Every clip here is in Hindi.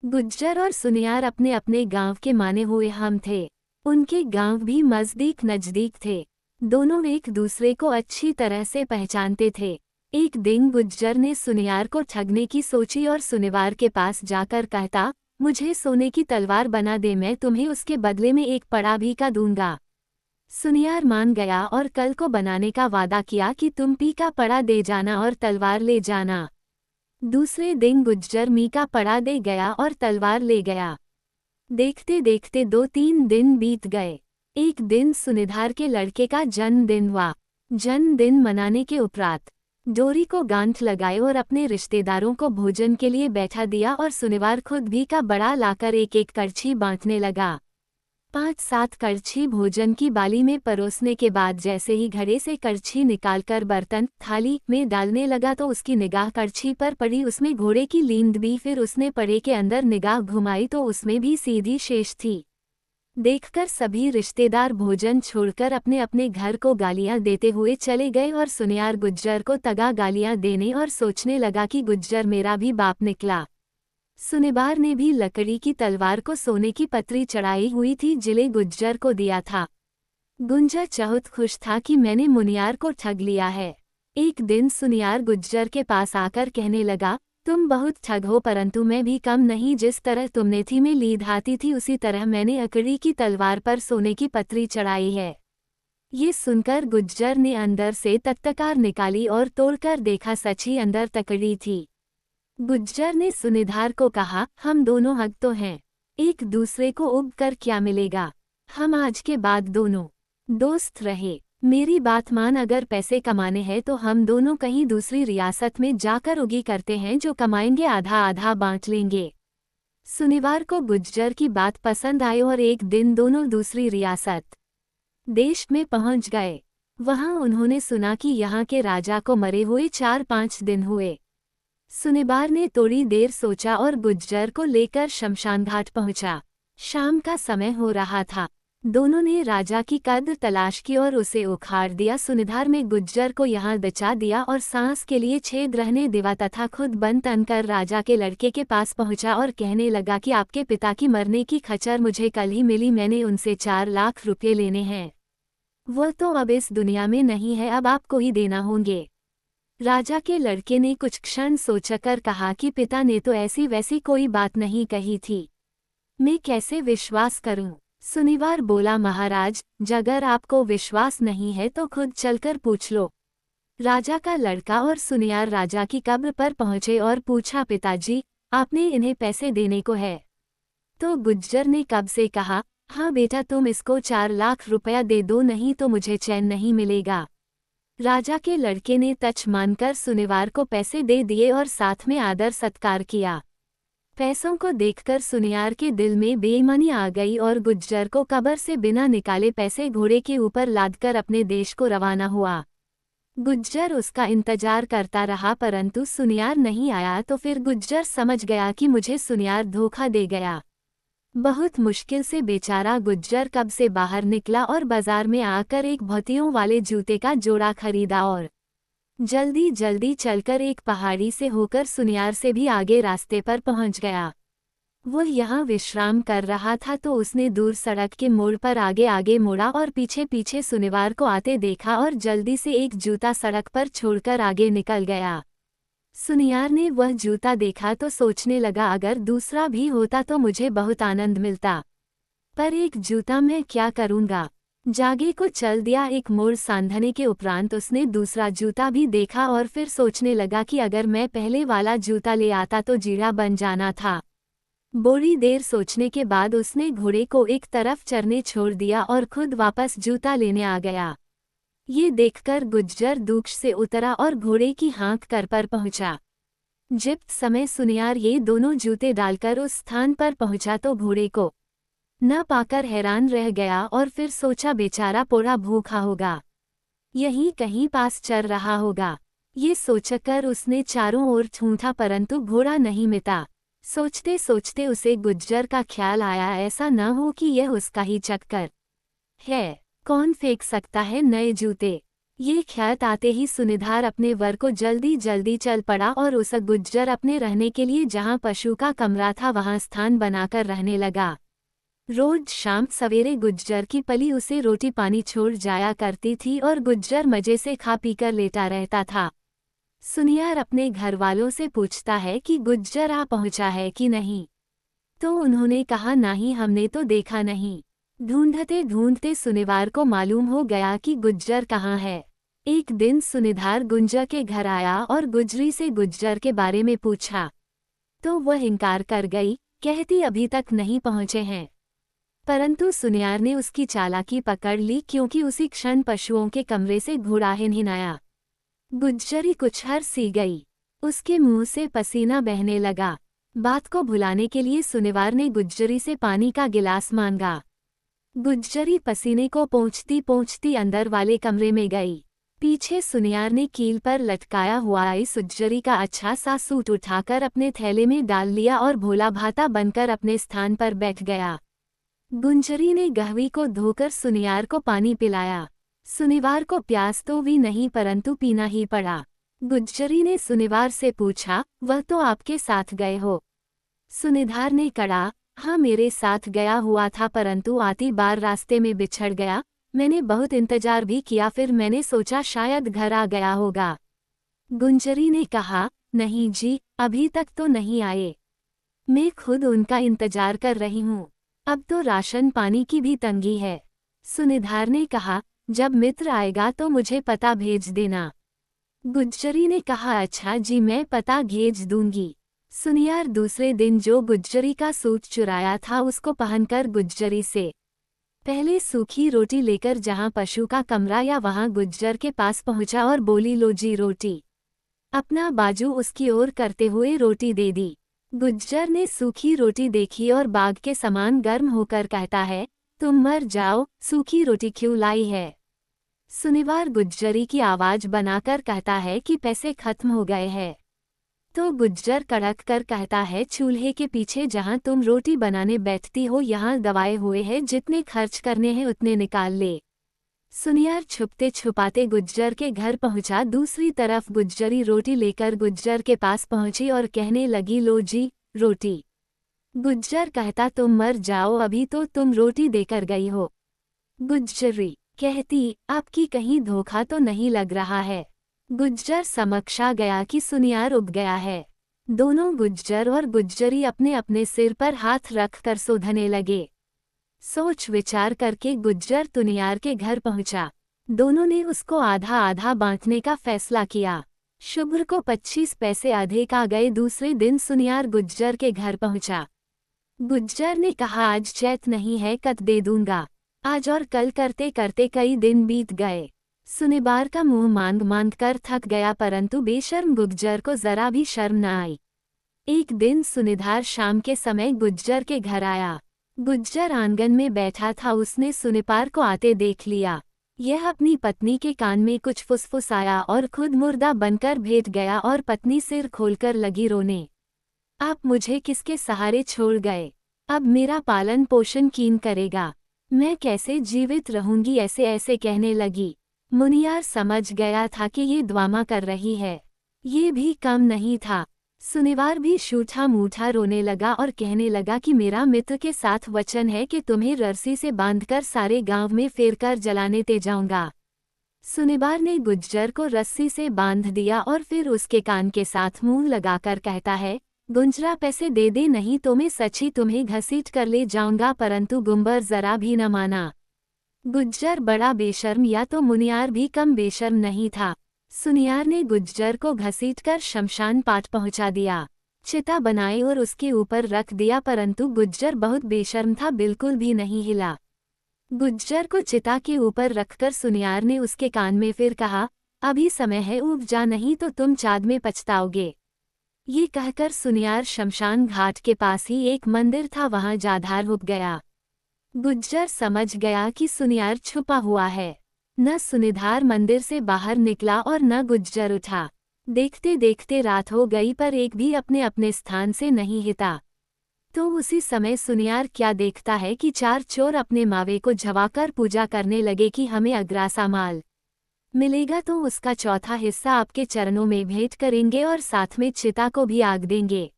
गुज्जर और सुनियार अपने अपने गांव के माने हुए हम थे। उनके गांव भी नजदीक नजदीक थे। दोनों एक दूसरे को अच्छी तरह से पहचानते थे। एक दिन गुज्जर ने सुनियार को ठगने की सोची और सुनिवार के पास जाकर कहता, मुझे सोने की तलवार बना दे, मैं तुम्हें उसके बदले में एक पड़ा भी का दूंगा। सुनियार मान गया और कल को बनाने का वादा किया कि तुम पी का पड़ा दे जाना और तलवार ले जाना। दूसरे दिन गुज्जर मी का पड़ा दे गया और तलवार ले गया। देखते देखते 2-3 दिन बीत गए। एक दिन सुनिधार के लड़के का जन्मदिन हुआ। जन्मदिन मनाने के उपरांत डोरी को गांठ लगाए और अपने रिश्तेदारों को भोजन के लिए बैठा दिया और सुनिवार खुद भी का बड़ा लाकर एक एक करछी बांटने लगा। 5-7 करछी भोजन की बाली में परोसने के बाद जैसे ही घड़े से करछी निकालकर बर्तन थाली में डालने लगा तो उसकी निगाह करछी पर पड़ी, उसमें घोड़े की लींद भी। फिर उसने पड़े के अंदर निगाह घुमाई तो उसमें भी सीधी शेष थी। देखकर सभी रिश्तेदार भोजन छोड़कर अपने अपने घर को गालियां देते हुए चले गए और सुनियार गुज्जर को तगा गालियां देने और सोचने लगा कि गुज्जर मेरा भी बाप निकला। सुनिवार ने भी लकड़ी की तलवार को सोने की पतरी चढ़ाई हुई थी, जिले गुज्जर को दिया था। गुंजा बहुत खुश था कि मैंने मुनियार को ठग लिया है। एक दिन सुनियार गुज्जर के पास आकर कहने लगा, तुम बहुत ठग हो परंतु मैं भी कम नहीं। जिस तरह तुमने थी में लीद हाथी थी उसी तरह मैंने अकड़ी की तलवार पर सोने की पतरी चढ़ाई है। ये सुनकर गुज्जर ने अंदर से तख्तकार निकाली और तोड़कर देखा, सच ही अंदर तकड़ी थी। गुज्जर ने सुनिधार को कहा, हम दोनों हक तो हैं, एक दूसरे को उब कर क्या मिलेगा। हम आज के बाद दोनों दोस्त रहे। मेरी बात मान, अगर पैसे कमाने हैं तो हम दोनों कहीं दूसरी रियासत में जाकर उगी करते हैं, जो कमाएंगे आधा आधा बांट लेंगे। सुनिवार को गुज्जर की बात पसंद आई और एक दिन दोनों दूसरी रियासत देश में पहुंच गए। वहां उन्होंने सुना कि यहाँ के राजा को मरे हुए 4-5 दिन हुए। सुनिवार ने थोड़ी देर सोचा और गुज्जर को लेकर शमशान घाट पहुंचा। शाम का समय हो रहा था। दोनों ने राजा की कब्र तलाश की और उसे उखाड़ दिया। सुनिधार में गुज्जर को यहाँ दचा दिया और सांस के लिए छेद रहने दिया तथा खुद बन तन कर राजा के लड़के के पास पहुंचा और कहने लगा कि आपके पिता की मरने की खबर मुझे कल ही मिली, मैंने उनसे 4 लाख रुपये लेने हैं। वह तो अब इस दुनिया में नहीं है, अब आपको ही देना होंगे। राजा के लड़के ने कुछ क्षण सोचकर कहा कि पिता ने तो ऐसी वैसी कोई बात नहीं कही थी, मैं कैसे विश्वास करूं। सुनिवार बोला, महाराज अगर आपको विश्वास नहीं है तो खुद चलकर पूछ लो। राजा का लड़का और सुनियार राजा की कब्र पर पहुंचे और पूछा, पिताजी आपने इन्हें पैसे देने को है? तो गुज्जर ने कब से कहा, हाँ बेटा तुम इसको 4 लाख रुपया दे दो, नहीं तो मुझे चैन नहीं मिलेगा। राजा के लड़के ने तच मानकर सुनिवार को पैसे दे दिए और साथ में आदर सत्कार किया। पैसों को देखकर सुनियार के दिल में बेईमानी आ गई और गुज्जर को कब्र से बिना निकाले पैसे घोड़े के ऊपर लादकर अपने देश को रवाना हुआ। गुज्जर उसका इंतजार करता रहा परंतु सुनियार नहीं आया, तो फिर गुज्जर समझ गया कि मुझे सुनियार धोखा दे गया। बहुत मुश्किल से बेचारा गुज्जर कब्र से बाहर निकला और बाजार में आकर एक भौतियों वाले जूते का जोड़ा खरीदा और जल्दी जल्दी चलकर एक पहाड़ी से होकर सुनियार से भी आगे रास्ते पर पहुंच गया। वह यहाँ विश्राम कर रहा था तो उसने दूर सड़क के मोड़ पर आगे आगे मुड़ा और पीछे पीछे सुनिवार को आते देखा और जल्दी से एक जूता सड़क पर छोड़कर आगे निकल गया। सुनियार ने वह जूता देखा तो सोचने लगा, अगर दूसरा भी होता तो मुझे बहुत आनंद मिलता, पर एक जूता मैं क्या करूँगा। जागे को चल दिया। एक मोड़ सांधने के उपरांत उसने दूसरा जूता भी देखा और फिर सोचने लगा कि अगर मैं पहले वाला जूता ले आता तो जीरा बन जाना था। बड़ी देर सोचने के बाद उसने घोड़े को एक तरफ चरने छोड़ दिया और खुद वापस जूता लेने आ गया। ये देखकर गुज्जर दूक्ष से उतरा और घोड़े की हाँक कर पर पहुंचा। जिप्त समय सुनियार ये दोनों जूते डालकर उस स्थान पर पहुंचा तो घोड़े को न पाकर हैरान रह गया और फिर सोचा, बेचारा पोड़ा भूखा होगा, यहीं कहीं पास चर रहा होगा। ये सोचकर उसने चारों ओर ढूंढा परंतु घोड़ा नहीं मिला। सोचते सोचते उसे गुज्जर का ख्याल आया, ऐसा न हो कि यह उसका ही चक्कर है। कौन फेंक सकता है नए जूते। ये ख्याल आते ही सुनिधार अपने वर को जल्दी जल्दी चल पड़ा और उस गुज्जर अपने रहने के लिए जहाँ पशु का कमरा था वहाँ स्थान बनाकर रहने लगा। रोज शाम सवेरे गुज्जर की पली उसे रोटी पानी छोड़ जाया करती थी और गुज्जर मजे से खा पीकर लेटा रहता था। सुनियार अपने घर वालों से पूछता है कि गुज्जर आ पहुंचा है कि नहीं, तो उन्होंने कहा नहीं, हमने तो देखा नहीं। ढूंढते ढूंढते सुनिवार को मालूम हो गया कि गुज्जर कहाँ है। एक दिन सुनिधार गुंजा के घर आया और गुजरी से गुज्जर के बारे में पूछा, तो वह इनकार कर गई, कहती अभी तक नहीं पहुंचे हैं। परंतु सुनियार ने उसकी चालाकी पकड़ ली, क्योंकि उसी क्षण पशुओं के कमरे से घोड़ा हिन आया। गुज्जरी कुछ हर सी गई, उसके मुंह से पसीना बहने लगा। बात को भुलाने के लिए सुनिवार ने गुज्जरी से पानी का गिलास मांगा। गुज्जरी पसीने को पोंछती पोंछती अंदर वाले कमरे में गई। पीछे सुनियार ने कील पर लटकाया हुआ इस गुज्जरी का अच्छा सा सूट उठाकर अपने थैले में डाल लिया और भोला भाता बनकर अपने स्थान पर बैठ गया। गुंजरी ने गहवी को धोकर सुनियार को पानी पिलाया। सुनिवार को प्यास तो भी नहीं परंतु पीना ही पड़ा। गुज्जरी ने सुनिवार से पूछा, वह तो आपके साथ गए हो? सुनिधार ने कहा, हाँ मेरे साथ गया हुआ था, परंतु आती बार रास्ते में बिछड़ गया। मैंने बहुत इंतजार भी किया, फिर मैंने सोचा शायद घर आ गया होगा। गुंजरी ने कहा, नहीं जी, अभी तक तो नहीं आए। मैं खुद उनका इंतजार कर रही हूँ। अब तो राशन पानी की भी तंगी है। सुनिधार ने कहा, जब मित्र आएगा तो मुझे पता भेज देना। गुज्जरी ने कहा, अच्छा जी, मैं पता भेज दूंगी। सुनियार दूसरे दिन जो गुज्जरी का सूट चुराया था उसको पहनकर गुज्जरी से पहले सूखी रोटी लेकर जहां पशु का कमरा या वहां गुज्जर के पास पहुंचा और बोली, लो जी रोटी। अपना बाजू उसकी ओर करते हुए रोटी दे दी। गुज्जर ने सूखी रोटी देखी और बाग के समान गर्म होकर कहता है, तुम मर जाओ, सूखी रोटी क्यों लाई है? सुनिवार गुज्जरी की आवाज बनाकर कहता है कि पैसे खत्म हो गए हैं। तो गुज्जर कड़क कर कहता है, चूल्हे के पीछे जहां तुम रोटी बनाने बैठती हो यहां दवाए हुए हैं, जितने खर्च करने हैं उतने निकाल ले। सुनियार छुपते छुपाते गुज्जर के घर पहुंचा। दूसरी तरफ गुज्जरी रोटी लेकर गुज्जर के पास पहुंची और कहने लगी, लो जी रोटी। गुज्जर कहता, तुम मर जाओ, अभी तो तुम रोटी देकर गई हो। गुज्जरी कहती, आपकी कहीं धोखा तो नहीं लग रहा है। गुज्जर समक्ष आ गया कि सुनियार उब गया है। दोनों गुज्जर और गुज्जरी अपने अपने सिर पर हाथ रख कर शोधने लगे। सोच विचार करके गुज्जर सुनियार के घर पहुंचा। दोनों ने उसको आधा आधा बांटने का फैसला किया। शुभ्र को 25 पैसे अधिक आ गए। दूसरे दिन सुनियार गुज्जर के घर पहुंचा। गुज्जर ने कहा, आज चैत नहीं है, कद दे दूंगा। आज और कल करते करते कई दिन बीत गए। सुनिवार का मुंह मांग मांग कर थक गया, परंतु बेशर्म गुज्जर को जरा भी शर्म न आई। एक दिन सुनिधार शाम के समय गुज्जर के घर आया। गुज्जर आंगन में बैठा था। उसने सुनिपार को आते देख लिया। यह अपनी पत्नी के कान में कुछ फुसफुसाया और खुद मुर्दा बनकर भेट गया और पत्नी सिर खोलकर लगी रोने। आप मुझे किसके सहारे छोड़ गए? अब मेरा पालन पोषण कीन करेगा? मैं कैसे जीवित रहूंगी? ऐसे ऐसे कहने लगी। मुनियार समझ गया था कि ये ड्रामा कर रही है। ये भी कम नहीं था। सुनिवार भी शूठा मूठा रोने लगा और कहने लगा कि मेरा मित्र के साथ वचन है कि तुम्हें रस्सी से बांधकर सारे गांव में फेरकर जलाने ते जाऊंगा। सुनिवार ने गुज्जर को रस्सी से बांध दिया और फिर उसके कान के साथ मुंह लगाकर कहता है, गुंजरा पैसे दे दे, नहीं तो मैं सच्ची तुम्हें घसीट कर ले जाऊंगा। परंतु गुंबर जरा भी न माना। गुज्जर बड़ा बेशर्म, या तो मुनियार भी कम बेशर्म नहीं था। सुनियार ने गुज्जर को घसीटकर शमशान पाट पहुंचा दिया। चिता बनाई और उसके ऊपर रख दिया, परंतु गुज्जर बहुत बेशर्म था, बिल्कुल भी नहीं हिला। गुज्जर को चिता के ऊपर रखकर सुनियार ने उसके कान में फिर कहा, अभी समय है, उब जा, नहीं तो तुम चाद में पछताओगे। ये कहकर सुनियार शमशान घाट के पास ही एक मंदिर था, वहां जाधार उब गया। गुज्जर समझ गया कि सुनियार छुपा हुआ है। न सुनिधार मंदिर से बाहर निकला और न गुज्जर उठा। देखते देखते रात हो गई, पर एक भी अपने अपने स्थान से नहीं हिता। तो उसी समय सुनियार क्या देखता है कि 4 चोर अपने मावे को झवाकर पूजा करने लगे कि हमें अग्रासा माल मिलेगा तो उसका चौथा हिस्सा आपके चरणों में भेंट करेंगे और साथ में चिता को भी आग देंगे।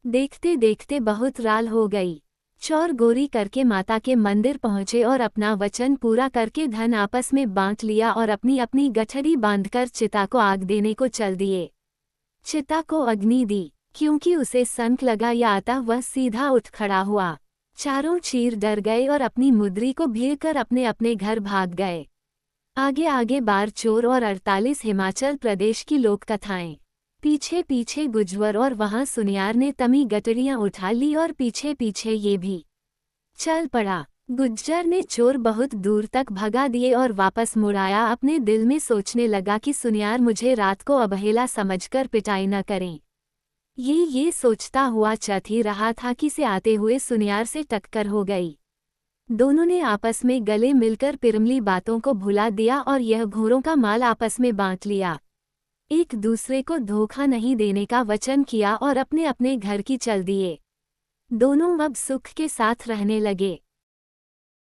देखते देखते बहुत राल हो गई। चोर गोरी करके माता के मंदिर पहुंचे और अपना वचन पूरा करके धन आपस में बांट लिया और अपनी अपनी गठरी बांधकर चिता को आग देने को चल दिए। चिता को अग्नि दी, क्योंकि उसे संक लगा या आता वह सीधा उठ खड़ा हुआ। चारों चीर डर गए और अपनी मुद्री को भीड़ कर अपने अपने घर भाग गए। आगे आगे बार चोर और 48 हिमाचल प्रदेश की लोक कथाएं। पीछे पीछे गुज्जर और वहां सुनियार ने तमी गटरियां उठा ली और पीछे पीछे ये भी चल पड़ा। गुज्जर ने चोर बहुत दूर तक भगा दिए और वापस मुड़ आया। अपने दिल में सोचने लगा कि सुनियार मुझे रात को अबहेला समझकर पिटाई न करें। ये सोचता हुआ चल ही रहा था कि से आते हुए सुनियार से टक्कर हो गई। दोनों ने आपस में गले मिलकर पिरमली बातों को भुला दिया और यह घोरों का माल आपस में बांट लिया। एक दूसरे को धोखा नहीं देने का वचन किया और अपने अपने घर की चल दिए। दोनों अब सुख के साथ रहने लगे।